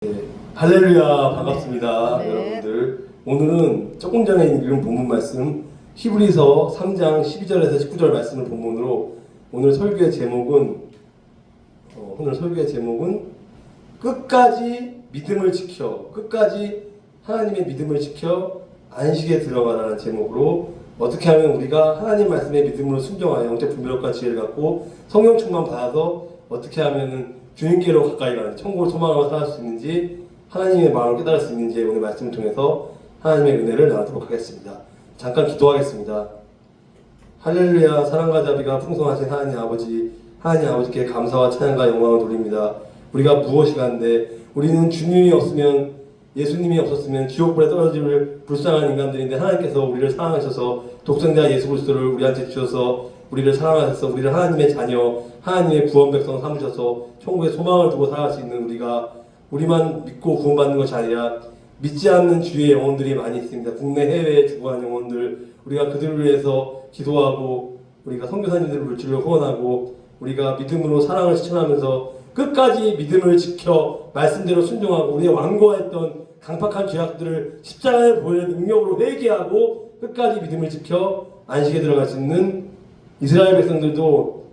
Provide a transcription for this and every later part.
네, 할렐루야 반갑습니다. 네. 여러분들 오늘은 조금 전에 읽은 본문 말씀 히브리서 3장 12절에서 19절 말씀을 본문으로 오늘 설교의 제목은 끝까지 믿음을 지켜 끝까지 하나님의 믿음을 지켜 안식에 들어가라는 제목으로 어떻게 하면 우리가 하나님 말씀에 믿음으로 순종하여 영적 분별과 지혜를 갖고 성령 충만 받아서 어떻게 하면 주님께로 가까이 가는 천국을 소망하고 살아갈 수 있는지 하나님의 마음을 깨달을 수 있는지 오늘 말씀을 통해서 하나님의 은혜를 나누도록 하겠습니다. 잠깐 기도하겠습니다. 할렐루야. 사랑과 자비가 풍성하신 하나님 아버지께 감사와 찬양과 영광을 돌립니다. 우리가 무엇이간데 우리는 주님이 없으면 예수님이 없었으면 지옥불에 떨어질 불쌍한 인간들인데 하나님께서 우리를 사랑하셔서 독생자 예수 그리스도를 우리한테 주셔서 우리를 사랑하셔서 우리를 하나님의 자녀, 하나님의 구원 백성 삼으셔서 천국에 소망을 두고 살아갈 수 있는 우리만 믿고 구원받는 것이 아니라 믿지 않는 주위의 영혼들이 많이 있습니다. 국내 해외에 죽어가는 영혼들, 우리가 그들을 위해서 기도하고 우리가 선교사님들을 물질로 후원하고 우리가 믿음으로 사랑을 실천하면서 끝까지 믿음을 지켜 말씀대로 순종하고 우리의 완고했던 강팍한 죄악들을 십자가에 보이는 능력으로 회개하고 끝까지 믿음을 지켜 안식에 들어갈 수 있는 이스라엘 백성들도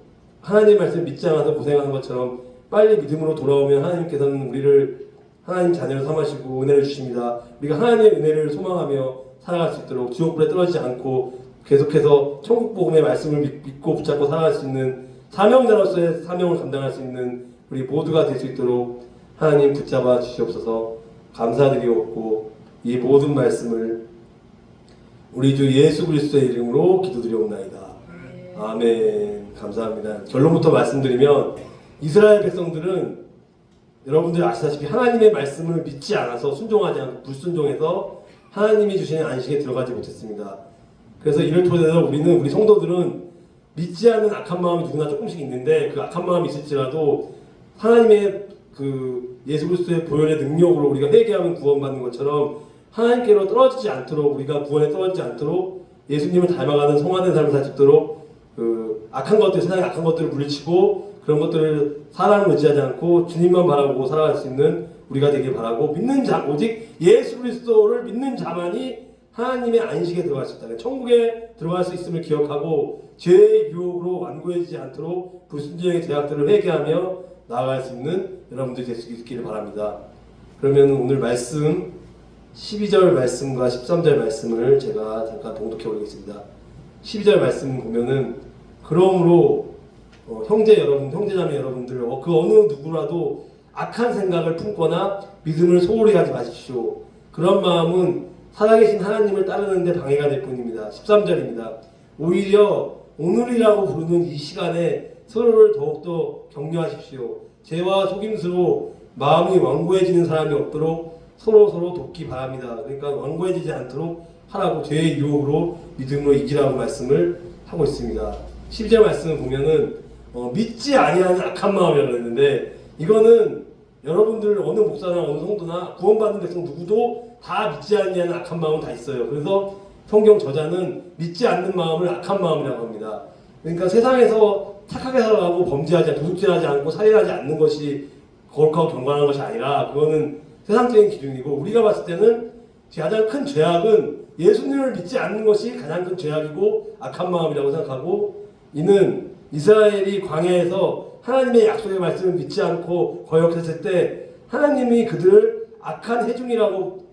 하나님의 말씀 믿지 않아서 고생하는 것처럼 빨리 믿음으로 돌아오면 하나님께서는 우리를 하나님 자녀로 삼으시고 은혜를 주십니다. 우리가 하나님의 은혜를 소망하며 살아갈 수 있도록 지옥불에 떨어지지 않고 계속해서 천국 복음의 말씀을 믿고 붙잡고 살아갈 수 있는 사명자로서의 사명을 감당할 수 있는 우리 모두가 될 수 있도록 하나님 붙잡아 주시옵소서. 감사드리옵고 이 모든 말씀을 우리 주 예수 그리스도의 이름으로 기도드리옵나이다. 아멘. 감사합니다. 결론부터 말씀드리면 이스라엘 백성들은 여러분들이 아시다시피 하나님의 말씀을 믿지 않아서 순종하지 않고 불순종해서 하나님이 주시는 안식에 들어가지 못했습니다. 그래서 이를 토대로 우리 성도들은 믿지 않는 악한 마음이 누구나 조금씩 있는데 그 악한 마음이 있을지라도 하나님의 그 예수 그리스도의 보혈의 능력으로 우리가 회개하면 구원받는 것처럼 하나님께로 떨어지지 않도록 우리가 구원에 떨어지지 않도록 예수님을 닮아가는 성화된 삶을 살 수 있도록 그 악한 것들, 세상의 악한 것들을 물리치고 그런 것들을 사람을 의지하지 않고 주님만 바라보고 살아갈 수 있는 우리가 되길 바라고 믿는 자, 오직 예수 그리스도를 믿는 자만이 하나님의 안식에 들어갈 수 있다. 천국에 들어갈 수 있음을 기억하고 죄의 유혹으로 완고해지지 않도록 불순종의 죄악들을 회개하며 나아갈 수 있는 여러분들이 될 수 있기를 바랍니다. 그러면 오늘 말씀 12절 말씀과 13절 말씀을 제가 잠깐 봉독해 보겠습니다. 12절 말씀 보면은 그러므로 형제 여러분, 형제자매 여러분들 그 어느 누구라도 악한 생각을 품거나 믿음을 소홀히 하지 마십시오. 그런 마음은 살아계신 하나님을 따르는 데 방해가 될 뿐입니다. 13절입니다. 오히려 오늘이라고 부르는 이 시간에 서로를 더욱더 격려하십시오. 죄와 속임수로 마음이 완고해지는 사람이 없도록 서로 돕기 바랍니다. 그러니까 완고해지지 않도록 하라고 죄의 유혹으로 믿음으로 이기라고 말씀을 하고 있습니다. 12절 말씀을 보면은 믿지 아니하는 악한 마음이라고 했는데 이거는 여러분들 어느 목사나 어느 성도나 구원받는 백성 누구도 다 믿지 아니하는 악한 마음은 다 있어요. 그래서 성경 저자는 믿지 않는 마음을 악한 마음이라고 합니다. 그러니까 세상에서 착하게 살아가고 범죄하지 않고 도둑질하지 않고 살인하지 않는 것이 거룩하고 경건한 것이 아니라 그거는 세상적인 기준이고 우리가 봤을 때는 가장 큰 죄악은 예수님을 믿지 않는 것이 가장 큰 죄악이고 악한 마음이라고 생각하고 이는 이스라엘이 광야에서 하나님의 약속의 말씀을 믿지 않고 거역했을 때 하나님이 그들을 악한 해중이라고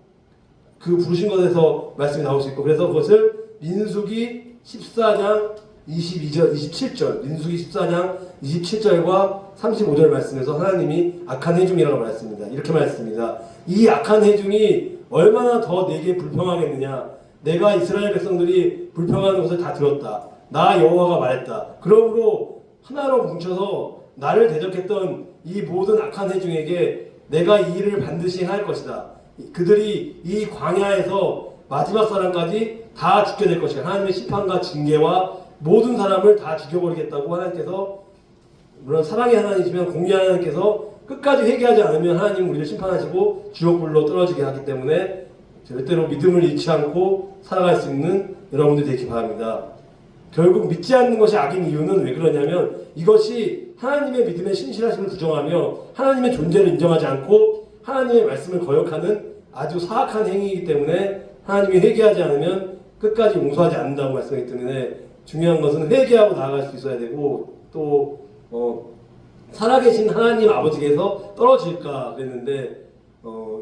그 부르신 것에서 말씀이 나올 수 있고 그래서 그것을 민수기 14장 27절 민수기 14장 27절과 35절 말씀에서 하나님이 악한 해중이라고 말했습니다. 이렇게 말했습니다. 이 악한 해중이 얼마나 더 내게 불평하겠느냐. 내가 이스라엘 백성들이 불평하는 것을 다 들었다. 나 여호와가 말했다. 그러므로 하나로 뭉쳐서 나를 대적했던 이 모든 악한 해중에게 내가 이 일을 반드시 할 것이다. 그들이 이 광야에서 마지막 사람까지 다 죽게 것이다. 하나님의 심판과 징계와 모든 사람을 다 죽여버리겠다고 하나님께서 물론 사랑의 하나님이시면 공의의 하나님께서 끝까지 회개하지 않으면 하나님 우리를 심판하시고 지옥불로 떨어지게 하기 때문에 절대로 믿음을 잃지 않고 살아갈 수 있는 여러분들이 되기 바랍니다. 결국 믿지 않는 것이 악인 이유는 왜 그러냐면 이것이 하나님의 믿음의 신실하심을 부정하며 하나님의 존재를 인정하지 않고 하나님의 말씀을 거역하는 아주 사악한 행위이기 때문에 하나님이 회개하지 않으면 끝까지 용서하지 않는다고 말씀하기 때문에 중요한 것은 회개하고 나아갈 수 있어야 되고 또 살아계신 하나님 아버지께서 떨어질까 그랬는데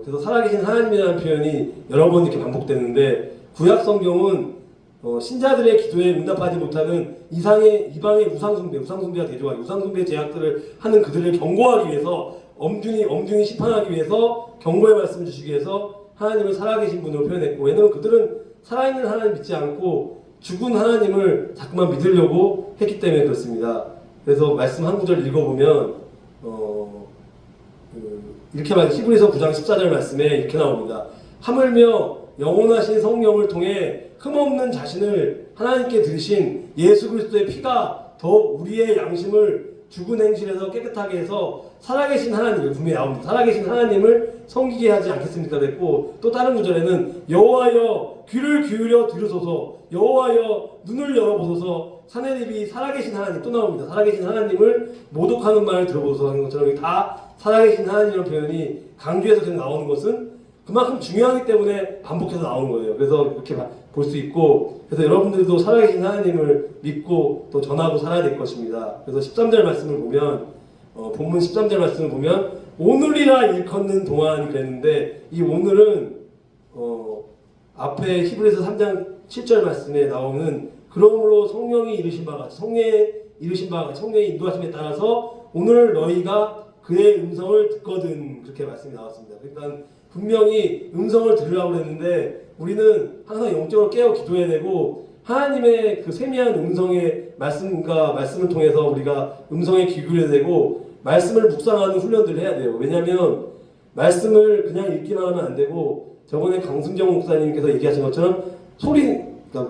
그래서 살아계신 하나님이라는 표현이 여러 번 이렇게 반복되는데 구약 성경은 신자들의 기도에 응답하지 못하는 이방의 우상숭배와 대조하기, 우상숭배 제약들을 하는 그들을 경고하기 위해서 엄중히 심판하기 위해서 경고의 말씀을 주시기 위해서 하나님을 살아계신 분으로 표현했고, 왜냐하면 그들은 살아있는 하나님 믿지 않고 죽은 하나님을 자꾸만 믿으려고 했기 때문에 그렇습니다. 그래서 말씀 한 구절 읽어보면 이렇게 말해 히브리서 9장 14절 말씀에 이렇게 나옵니다. 하물며 영원하신 성령을 통해 흠없는 자신을 하나님께 드리신 예수 그리스도의 피가 더욱 우리의 양심을 죽은 행실에서 깨끗하게 해서 살아계신 하나님을, 분명히 나옵니다. 살아계신 하나님을 섬기게 하지 않겠습니까? 그랬고, 또 다른 구절에는 여호와여 귀를 기울여 들으소서, 여호와여 눈을 열어보소서, 사내립이 살아계신 하나님, 또 나옵니다. 살아계신 하나님을 모독하는 말을 들어보소서 하는 것처럼 다 살아계신 하나님이라는 표현이 강조해서 계속 나오는 것은 그만큼 중요하기 때문에 반복해서 나오는 거예요. 그래서 이렇게 볼 수 있고, 그래서 여러분들도 살아계신 하나님을 믿고 또 전하고 살아야 될 것입니다. 그래서 13절 말씀을 보면, 본문 13절 말씀을 보면 오늘이라 일컫는 동안 그랬는데, 이 오늘은 앞에 히브리서 3장 7절 말씀에 나오는 그러므로 성령이 이르신 바가 성령의 인도하심에 따라서 오늘 너희가 그의 음성을 듣거든, 그렇게 말씀이 나왔습니다. 그러니까 분명히 음성을 들으라고 했는데 우리는 항상 영적으로 깨어 기도해야 되고, 하나님의 그 세미한 음성의 말씀을 통해서 우리가 음성에 귀 기울여야 되고 말씀을 묵상하는 훈련들을 해야 돼요. 왜냐하면 말씀을 그냥 읽기만 하면 안 되고, 저번에 강승정 목사님께서 얘기하신 것처럼 그러니까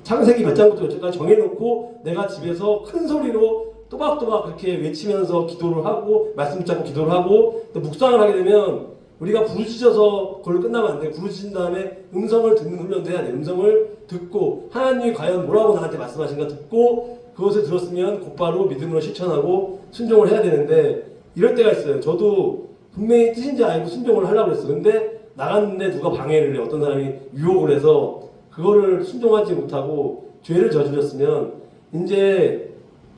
창세기 몇 장부터 몇 장까지 정해놓고 내가 집에서 큰 소리로 또박또박 그렇게 외치면서 기도를 하고 말씀 붙잡고 기도를 하고 또 묵상을 하게 되면 우리가 부르짖어서 그걸 끝나면 안 돼. 부르짖은 다음에 음성을 듣는 훈련도 해야 돼. 음성을 듣고 하나님이 과연 뭐라고 나한테 말씀하신가 듣고 그것을 들었으면 곧바로 믿음으로 실천하고 순종을 해야 되는데, 이럴 때가 있어요. 저도 분명히 뜻인지 알고 순종을 하려고 했어. 근데 나갔는데 누가 방해를 해. 어떤 사람이 유혹을 해서 그거를 순종하지 못하고 죄를 저질렀으면, 이제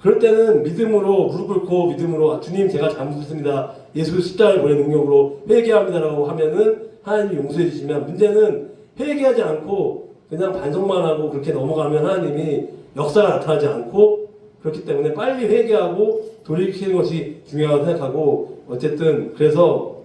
그럴 때는 믿음으로 무릎 꿇고 믿음으로 주님 제가 잘못했습니다. 예수 십자가에 보낸 능력으로 회개합니다라고 하면은 하나님이 용서해 주시면, 문제는 회개하지 않고 그냥 반성만 하고 그렇게 넘어가면 하나님이 역사가 나타나지 않고, 그렇기 때문에 빨리 회개하고 돌이키는 것이 중요하다고 생각하고, 어쨌든 그래서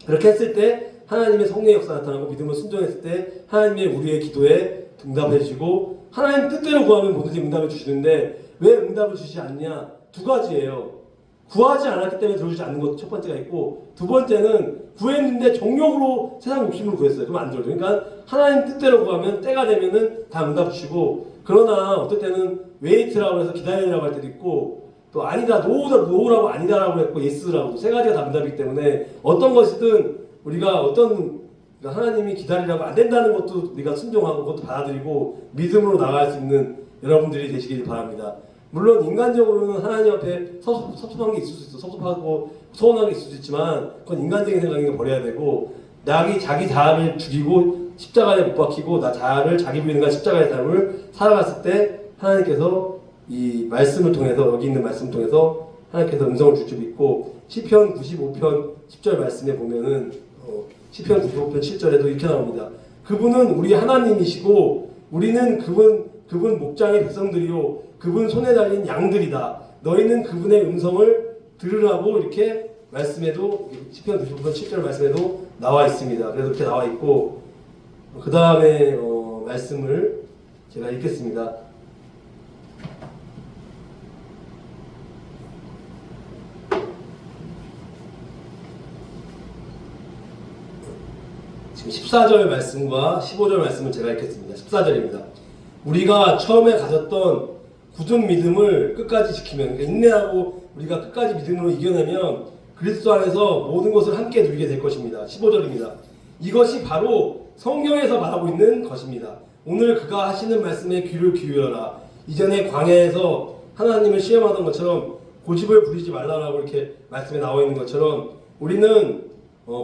그렇게 했을 때 하나님의 성령의 역사가 나타나고 믿음을 순종했을 때 하나님의 우리의 기도에 응답해 주시고, 하나님 뜻대로 구하면 뭐든지 응답해 주시는데 왜 응답을 주시지 않냐? 두 가지예요. 구하지 않았기 때문에 들어주지 않는 것 첫 번째가 있고, 두 번째는 구했는데 정욕으로 세상 욕심으로 구했어요. 그러면 안 들어줘요. 그러니까 하나님 뜻대로 구하면 때가 되면은 다 응답 주시고, 그러나 어떨 때는 웨이트라고 해서 기다리라고 할 때도 있고, 또 아니다 노라고 아니다라고 했고 예스라고, 세 가지가 다 응답이기 때문에 어떤 것이든 우리가 그러니까 하나님이 기다리라고 안 된다는 것도 우리가 순종하고 그것도 받아들이고 믿음으로 나갈 수 있는 여러분들이 되시길 바랍니다. 물론 인간적으로는 하나님 앞에 섭섭한 게 있을 수 있어. 섭섭하고 서운한 게 있을 수 있지만 그건 인간적인 생각이니까 버려야 되고, 자기 자아를 죽이고 십자가에 못 박히고 나 자아를 자기 부인과 십자가의 삶을 살아갔을 때 하나님께서 이 말씀을 통해서, 여기 있는 말씀을 통해서 하나님께서 음성을 줄 줄 믿고, 시편 95편 10절 말씀에 보면은 시편 95편 7절에도 이렇게 나옵니다. 그분은 우리 하나님이시고 우리는 그분 목장의 백성들이요 그분 손에 달린 양들이다. 너희는 그분의 음성을 들으라고 이렇게 말씀에도, 시편 95편 7절 말씀에도 나와 있습니다. 그래서 이렇게 나와 있고, 그 다음에 말씀을 제가 읽겠습니다. 지금 14절 말씀과 15절 말씀을 제가 읽겠습니다. 14절입니다. 우리가 처음에 가졌던 굳은 믿음을 끝까지 지키면, 그러니까 인내하고 우리가 끝까지 믿음으로 이겨내면 그리스도 안에서 모든 것을 함께 누리게 될 것입니다. 15절입니다. 이것이 바로 성경에서 말하고 있는 것입니다. 오늘 그가 하시는 말씀에 귀를 기울여라. 이전에 광야에서 하나님을 시험하던 것처럼 고집을 부리지 말라라고 이렇게 말씀에 나와 있는 것처럼, 우리는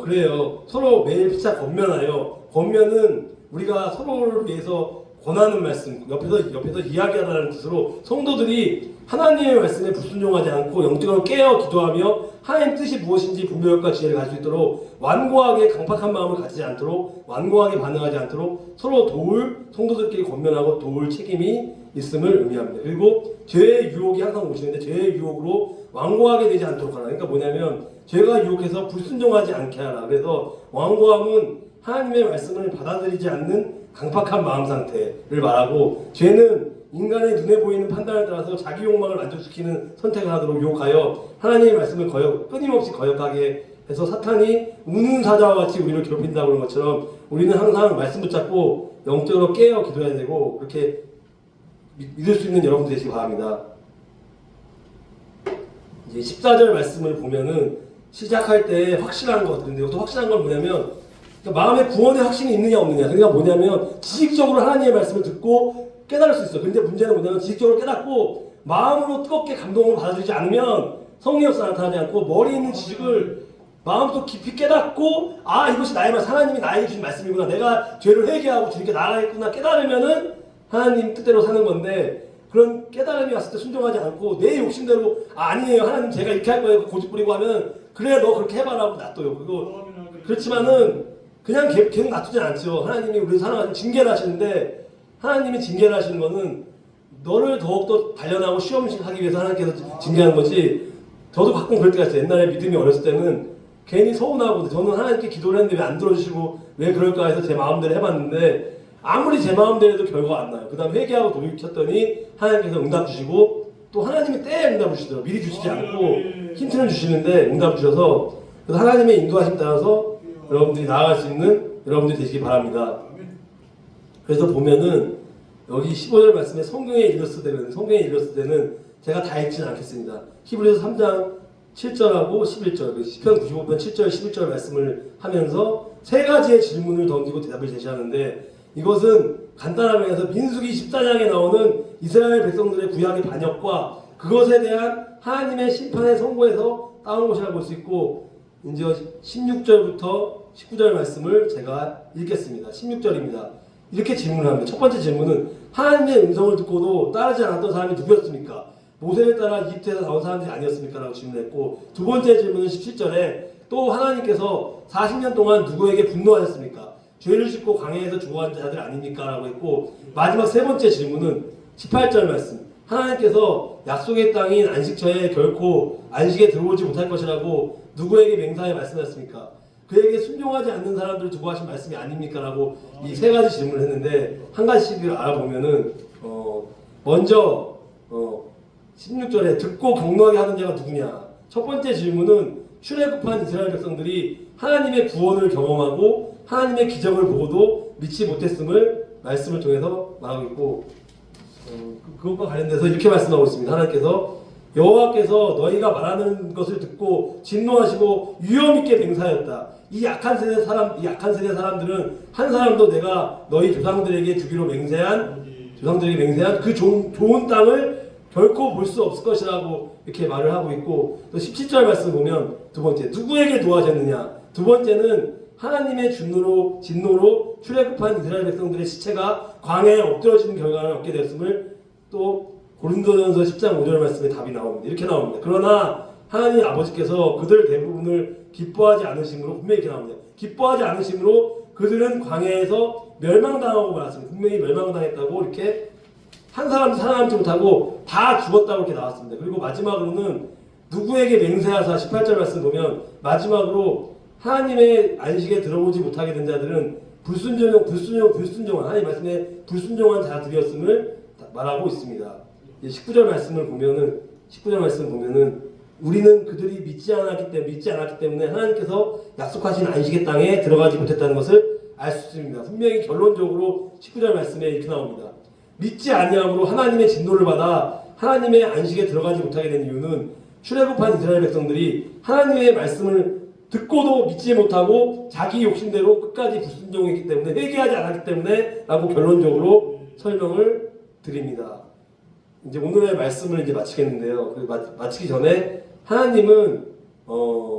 그래요. 서로 매일 피차 권면하여, 권면은 우리가 서로를 위해서 권하는 말씀, 옆에서 이야기하라는 뜻으로 성도들이 하나님의 말씀에 불순종하지 않고 영적으로 깨어 기도하며 하나님 뜻이 무엇인지 분별력과 지혜를 가질 수 있도록 완고하게 강팍한 마음을 가지지 않도록 완고하게 반응하지 않도록 서로 도울 성도들끼리 권면하고 도울 책임이 있음을 의미합니다. 그리고 죄의 유혹이 항상 오시는데 죄의 유혹으로 완고하게 되지 않도록 하라. 그러니까 뭐냐면 죄가 유혹해서 불순종하지 않게 하라. 그래서 완고함은 하나님의 말씀을 받아들이지 않는 강팍한 마음 상태를 말하고, 죄는 인간의 눈에 보이는 판단을 따라서 자기 욕망을 만족시키는 선택을 하도록 유혹하여 하나님의 말씀을 끊임없이 거역하게 해서 사탄이 우는 사자와 같이 우리를 괴롭힌다고 하는 것처럼 우리는 항상 말씀 붙잡고 영적으로 깨어 기도해야 되고, 그렇게 믿을 수 있는 여러분 되시기 바랍니다. 이제 14절 말씀을 보면은 시작할 때 확실한 것, 근데 여기서 확실한 건 뭐냐면 마음의 구원의 확신이 있느냐 없느냐. 그러니까 뭐냐면 지식적으로 하나님의 말씀을 듣고 깨달을 수 있어. 근데 문제는 뭐냐면 지식적으로 깨닫고 마음으로 뜨겁게 감동을 받아들이지 않으면 성령 역사 나타나지 않고 머리에 있는 지식을 마음속 깊이 깨닫고 이것이 나의 말, 하나님이 나에게 주신 말씀이구나, 내가 죄를 회개하고 주님께 나아가겠구나 깨달으면은 하나님 뜻대로 사는 건데, 그런 깨달음이 왔을 때 순종하지 않고 내 욕심대로 아니에요 하나님 제가 이렇게 할 거예요 고집 부리고 하면 그래 너 그렇게 해봐라고 놔둬요. 그렇지만은 그냥 계속 놔두진 않죠. 하나님이 우리를 사랑하시고 징계를 하시는데, 하나님이 징계를 하시는 거는 너를 더욱더 단련하고 시험하기 위해서 하나님께서 징계하는 거지. 저도 가끔 그럴 때가 있어요. 옛날에 믿음이 어렸을 때는 괜히 서운하고, 저는 하나님께 기도를 했는데 왜 안 들어주시고 왜 그럴까 해서 제 마음대로 해봤는데 아무리 제 마음대로 해도 결과가 안 나요. 그 다음 회개하고 돌이켰더니 하나님께서 응답 주시고, 또 하나님이 때에 응답을 주시더라고요. 미리 주시지 않고 힌트는 주시는데 응답 주셔서, 그래서 하나님의 인도하심 따라서 여러분들이 나아갈 수 있는 여러분들이 되시기 바랍니다. 그래서 보면은 여기 15절 말씀에 성경에 읽었을 때는 제가 다 읽지는 않겠습니다. 히브리서 3장 7절하고 11절, 시편 95편 7절 11절 말씀을 하면서 세 가지의 질문을 던지고 대답을 제시하는데, 이것은 간단하게 해서 민수기 14장에 나오는 이스라엘 백성들의 구약의 반역과 그것에 대한 하나님의 심판의 선고에서 따온 것이라고 볼 수 있고, 이제 16절부터 19절 말씀을 제가 읽겠습니다. 16절입니다. 이렇게 질문을 합니다. 첫 번째 질문은 하나님의 음성을 듣고도 따르지 않았던 사람이 누구였습니까? 모세를 따라 이집트에서 나온 사람들이 아니었습니까? 라고 질문했고, 두 번째 질문은 17절에 또 하나님께서 40년 동안 누구에게 분노하셨습니까? 죄를 짓고 광야에서 죽어간 자들 아닙니까? 라고 했고, 마지막 세 번째 질문은 18절 말씀, 하나님께서 약속의 땅인 안식처에 결코 안식에 들어오지 못할 것이라고 누구에게 맹세하여 말씀하셨습니까? 그에게 순종하지 않는 사람들을 두고 하신 말씀이 아닙니까? 라고 이 세 가지 질문을 했는데, 한 가지씩 알아보면은 먼저 16절에 듣고 경노하게 하는 자가 누구냐. 첫 번째 질문은 출애굽한 이스라엘 백성들이 하나님의 구원을 경험하고 하나님의 기적을 보고도 믿지 못했음을 말씀을 통해서 말하고 있고, 그것과 관련돼서 이렇게 말씀하고 있습니다. 하나님께서 여호와께서 너희가 말하는 것을 듣고 진노하시고 위험 있게 맹세하였다. 이 약한 세대 사람들은 한 사람도 내가 너희 조상들에게 주기로 맹세한 그 좋은 땅을 결코 볼 수 없을 것이라고 이렇게 말을 하고 있고, 또 17절 말씀 보면 두 번째 누구에게 도와줬느냐. 두 번째는 하나님의 진노로 출애굽한 이스라엘 백성들의 시체가 광야에 엎드러지는 결과를 얻게 되었음을 또 고린도전서 10장 5절 말씀에 답이 나옵니다. 이렇게 나옵니다. 그러나 하나님 아버지께서 그들 대부분을 기뻐하지 않으심으로, 분명히 이렇게 나옵니다. 기뻐하지 않으심으로 그들은 광야에서 멸망당하고 말았습니다. 분명히 멸망당했다고, 이렇게 한 사람도 살아남지 못하고 다 죽었다고 이렇게 나왔습니다. 그리고 마지막으로는 누구에게 맹세하사 18절 말씀 보면 마지막으로 하나님의 안식에 들어오지 못하게 된 자들은 불순종한 하나님 말씀에 불순종한 자들이었음을 말하고 있습니다. 19절 말씀을 보면은 우리는 그들이 믿지 않았기 때문에 하나님께서 약속하신 안식의 땅에 들어가지 못했다는 것을 알 수 있습니다. 분명히 결론적으로 19절 말씀에 이렇게 나옵니다. 믿지 아니함으로 하나님의 진노를 받아 하나님의 안식에 들어가지 못하게 된 이유는 출애굽한 이스라엘 백성들이 하나님의 말씀을 듣고도 믿지 못하고 자기 욕심대로 끝까지 불순종했기 때문에, 회개하지 않았기 때문에 라고 결론적으로 설명을 드립니다. 이제 오늘의 말씀을 이제 마치겠는데요. 마치기 전에 하나님은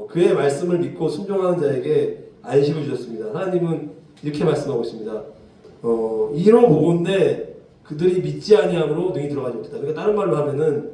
그의 말씀을 믿고 순종하는 자에게 안식을 주셨습니다. 하나님은 이렇게 말씀하고 있습니다. 이로 보건대 그들이 믿지 아니함으로 능히 들어가지 못했다. 그러니까 다른 말로 하면은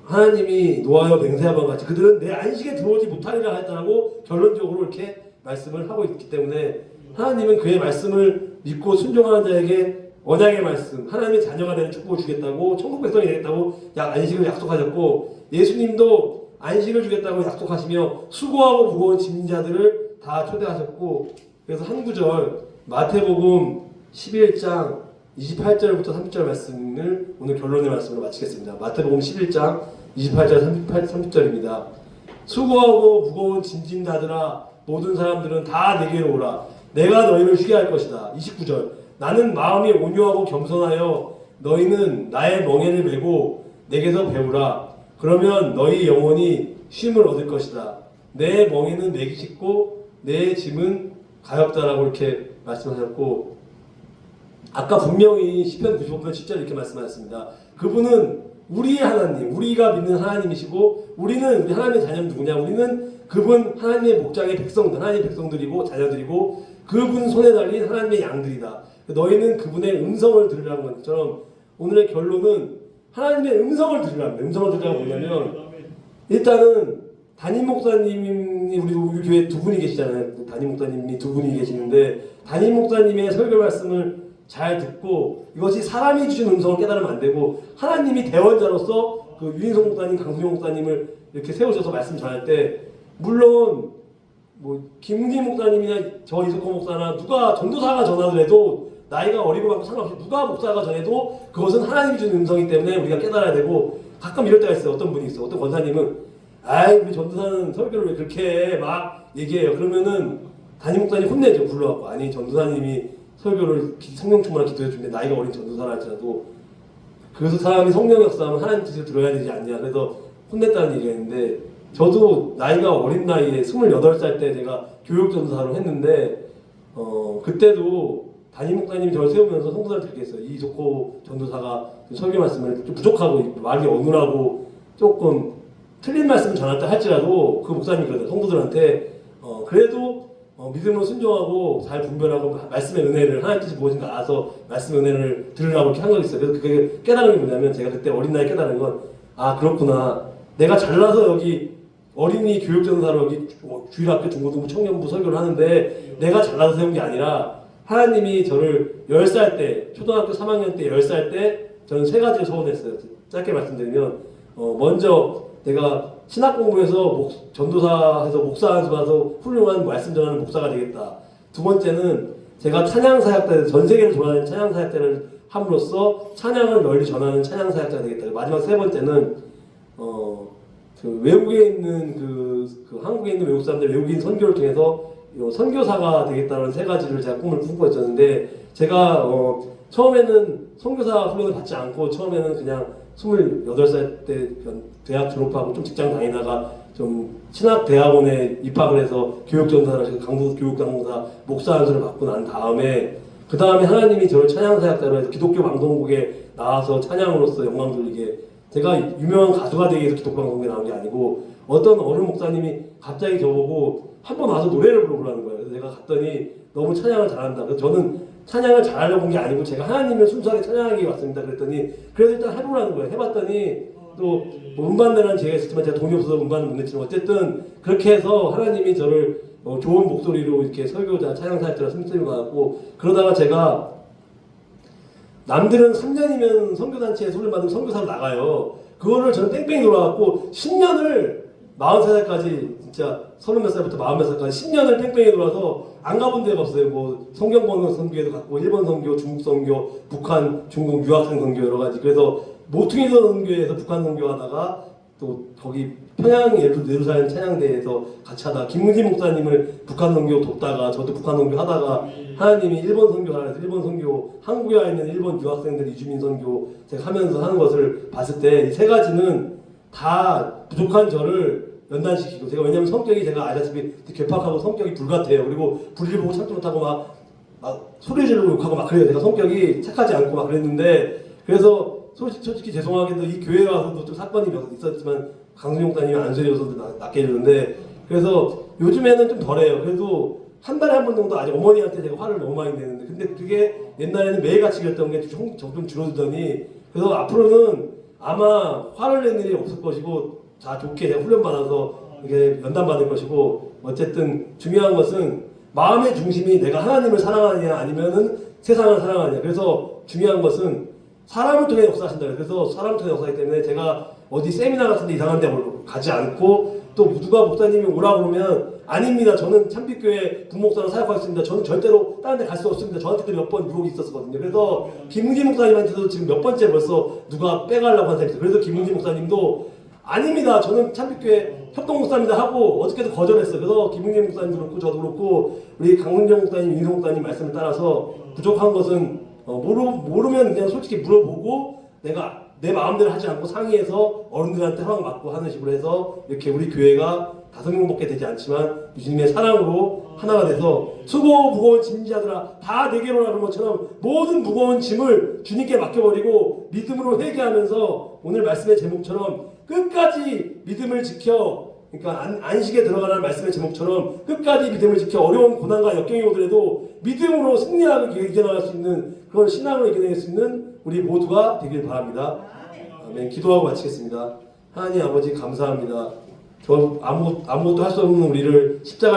하나님이 노하여 맹세하던 같이 그들은 내 안식에 들어오지 못하리라 했다라고 결론적으로 이렇게 말씀을 하고 있기 때문에 하나님은 그의 말씀을 믿고 순종하는 자에게 언약의 말씀, 하나님의 자녀가 되는 축복을 주겠다고, 천국 백성이 되겠다고 안식을 약속하셨고, 예수님도 안식을 주겠다고 약속하시며 수고하고 무거운 짐진 자들을 다 초대하셨고, 그래서 한 구절 마태복음 11장 28절부터 30절 말씀을 오늘 결론의 말씀으로 마치겠습니다. 마태복음 11장 28절 30절입니다. 수고하고 무거운 짐진 자들아 모든 사람들은 다 내게로 오라. 내가 너희를 쉬게 할 것이다. 29절 나는 마음이 온유하고 겸손하여 너희는 나의 멍에를 메고 내게서 배우라. 그러면 너희 영혼이 쉼을 얻을 것이다. 내 멍에는 매기 쉽고 내 짐은 가볍다라고 이렇게 말씀하셨고, 아까 분명히 시편 95편 10절 이렇게 말씀하셨습니다. 그분은 우리의 하나님, 우리가 믿는 하나님이시고, 우리는 우리 하나님의 자녀는 누구냐? 우리는 그분 하나님의 목장의 백성들, 하나님의 백성들이고 자녀들이고 그분 손에 달린 하나님의 양들이다. 너희는 그분의 음성을 들으라는 것처럼 오늘의 결론은 하나님의 음성을 들으라는 거예요. 음성을 들으라고 뭐냐면, 일단은 담임 목사님이 우리 교회 두 분이 계시잖아요. 담임 목사님이 두 분이 계시는데 담임 목사님의 설교 말씀을 잘 듣고 이것이 사람이 주신 음성을 깨달으면 안 되고, 하나님이 대원자로서 그 유인성 목사님, 강수영 목사님을 이렇게 세우셔서 말씀 전할 때, 물론 뭐 김웅기 목사님이나 저 이석호 목사나 누가 전도사가 전하더라도 나이가 어리고 많고 상관없이 누가 목사가 전해도 그것은 하나님이 주는 음성이기 때문에 우리가 깨달아야 되고, 가끔 이럴 때가 있어요. 어떤 분이 있어. 어떤 권사님은 아이 우리 전도사는 설교를 왜 그렇게 막 얘기해요. 그러면은 담임 목사님 혼내죠. 불러갖고. 아니 전도사님이 설교를 성령 충만한 기도해 주는데 나이가 어린 전도사라 할지라도 그래서 사람이 성령 역사하면 하나님 뜻을 들어야 되지 않냐. 그래서 혼냈다는 얘기가 있는데, 저도 나이가 어린 나이에 28살 때 제가 교육 전도사로 했는데 그때도 담임 목사님이 저를 세우면서 성도사한테 그렇게 했어요. 이석호 전도사가 설교 말씀을 좀 부족하고 말이 어눌하고 조금 틀린 말씀을 전할 때 할지라도 그 목사님이 그러더라고요. 성도들한테 그래도 믿음으로 순종하고 잘 분별하고 말씀의 은혜를, 하나님 뜻이 무엇인가 알아서 말씀의 은혜를 들으라고 이렇게 한 거 있어요. 그래서 그게 깨달은 게 뭐냐면, 제가 그때 어린 나이에 깨달은 건, 아 그렇구나, 내가 잘나서 여기 어린이 교육전사로 여기 주일학교 중고등부 청년부 설교를 하는데 내가 잘나서 세운 게 아니라 하나님이 저를 10살 때, 초등학교 3학년 때 10살 때 저는 세 가지를 소원했어요. 짧게 말씀드리면, 먼저 내가 신학 공부해서 전도사해서 목사 안수받아서 훌륭한 말씀 전하는 목사가 되겠다. 두 번째는 제가 찬양 사역대, 전 세계를 돌아다니는 찬양 사역대를 함으로써 찬양을 널리 전하는 찬양 사역자가 되겠다. 마지막 세 번째는 그 외국에 있는 그 한국에 있는 외국 사람들 외국인 선교를 통해서 선교사가 되겠다는 세 가지를 제가 꿈을 꾸고 있었는데, 제가 처음에는 선교사 훈련을 받지 않고 처음에는 그냥 28살 때 대학 졸업하고 좀 직장 다니다가 좀 신학대학원에 입학을 해서 교육전사를 강도 교육강사 목사 안수를 받고 난 다음에, 그 다음에 하나님이 저를 찬양사역자로 해서 기독교 방송국에 나와서 찬양으로서 영광 돌리게, 제가 유명한 가수가 되기 위해서 기독교 방송국에 나온 게 아니고 어떤 어른 목사님이 갑자기 저보고 한번 와서 노래를 부르라는 거예요. 그래서 제가 갔더니 너무 찬양을 잘한다. 그래서 저는 찬양을 잘하려고 온 게 아니고 제가 하나님을 순수하게 찬양하기 위해 왔습니다. 그랬더니 그래서 일단 해보라는 거예요. 해봤더니 또 뭐 음반 내라는 제가 있었지만 제가 돈이 없어서 음반을 못 냈지만 어쨌든 그렇게 해서 하나님이 저를 좋은 목소리로 이렇게 설교자, 찬양사역자로 승진을 받았고, 그러다가 제가 남들은 3년이면 선교단체에 손을 받으면 선교사로 나가요. 그거를 저는 뺑뺑이 돌아갖고 10년을 40살까지 진짜 30몇 살부터 40몇 살까지 10년을 뺑뺑이 돌아서 안 가본 데가 없어요. 뭐 성경 번역 선교회도 갔고 일본 선교, 중국 선교, 북한, 중국 유학생 선교 여러 가지. 그래서 모퉁이선 선교회에서 북한 선교하다가 또 거기 평양 예루살렘 찬양대회에서 같이 하다가 김문지 목사님을 북한 선교 돕다가 저도 북한 선교 하다가 하나님이 일본 선교하라 해서 일본 선교, 한국에 와 있는 일본 유학생들 이주민 선교 제가 하면서 하는 것을 봤을 때 이 세 가지는 다 부족한 저를 연단시키고, 제가 왜냐면 성격이 제가 아시다시피 괴팍하고 성격이 불같아요. 그리고 불을 보고 참지 못하고 막 소리 지르고 욕하고 막 그래요. 제가 성격이 착하지 않고 막 그랬는데, 그래서 솔직히 죄송하게도 이 교회에 와서도 좀 사건이 있었지만 강순용 목사님이 안수해 줘서 낫게 해주는데 그래서 요즘에는 좀 덜해요. 그래도 한 달에 한 번 정도 아직 어머니한테 제가 화를 너무 많이 내는데 근데 그게 옛날에는 매일같이 그랬던 게 좀 줄어들더니 그래서 앞으로는 아마 화를 낼 일이 없을 것이고 다 좋게 제가 훈련받아서 이게 연단받을 것이고 어쨌든 중요한 것은 마음의 중심이 내가 하나님을 사랑하느냐 아니면은 세상을 사랑하느냐. 그래서 중요한 것은 사람을 통해 역사하신다. 그래서 사람을 통해 역사하기 때문에 제가 어디 세미나 같은 데 이상한 데 가지 않고 또 누가 목사님이 오라고 그러면 아닙니다. 저는 참빛교회 부목사로 사역하겠습니다. 저는 절대로 다른 데 갈 수 없습니다. 저한테도 몇 번 유혹이 있었거든요. 그래서 김웅기 목사님한테도 지금 몇 번째 벌써 누가 빼가려고 한 사람이 있어요. 그래서 김웅기 목사님도 아닙니다. 저는 참빛교회 협동 목사입니다 하고 어저께도 거절했어요. 그래서 김웅기 목사님도 그렇고 저도 그렇고 우리 강문정 목사님, 윤성 목사님 말씀을 따라서 부족한 것은 모르면 그냥 솔직히 물어보고 내가 내 마음대로 하지 않고 상의해서 어른들한테 허락 받고 하는 식으로 해서 이렇게 우리 교회가 5명밖에 되지 않지만 주님의 사랑으로 하나가 돼서 수고 무거운 짐지하더라 다 내게로 하는 것처럼 모든 무거운 짐을 주님께 맡겨버리고 믿음으로 회개하면서 오늘 말씀의 제목처럼 끝까지 믿음을 지켜 그러니까 안식에 들어가라는 말씀의 제목처럼 끝까지 믿음을 지켜 어려운 고난과 역경이 오더라도 믿음으로 승리하고 이겨나갈 수 있는 그런 신앙으로 이겨낼 수 있는 우리 모두가 되길 바랍니다. 아멘. 기도하고 마치겠습니다. 하나님 아버지 감사합니다. 저 아무것도 할 수 없는 우리를 십자가